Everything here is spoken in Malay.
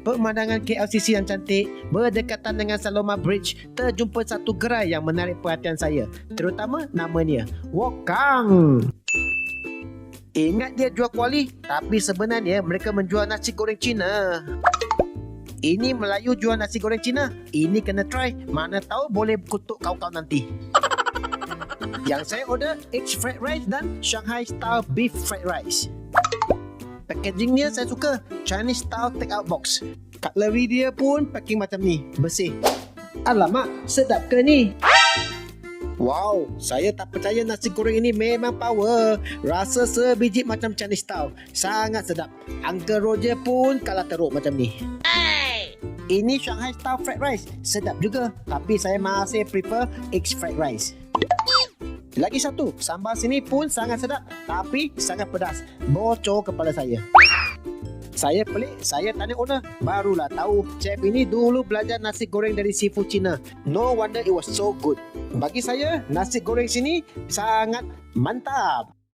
pemandangan KLCC yang cantik, berdekatan dengan Saloma Bridge, terjumpa satu gerai yang menarik perhatian saya, terutama namanya Wokang. Ingat dia jual kuali, tapi sebenarnya mereka menjual nasi goreng Cina. Ini Melayu jual nasi goreng Cina. Ini kena try, mana tahu boleh kutuk kau-kau nanti. Yang saya order egg fried rice dan Shanghai style beef fried rice. Packagingnya saya suka, Chinese style take out box. Cutlery dia pun packing macam ni, bersih. Alamak, sedap ke ni? Wow, saya tak percaya nasi goreng ini memang power. Rasa sebiji macam Chinese style, sangat sedap. Uncle Roger pun kalah teruk macam ni. Ini Shanghai style fried rice, sedap juga. Tapi saya masih prefer egg fried rice. Lagi satu, sambal sini pun sangat sedap, tapi sangat pedas. Bocor kepala saya. Saya pelik, saya tanya owner, barulah tahu chef ini dulu belajar nasi goreng dari seafood Cina. No wonder it was so good. Bagi saya, nasi goreng sini sangat mantap.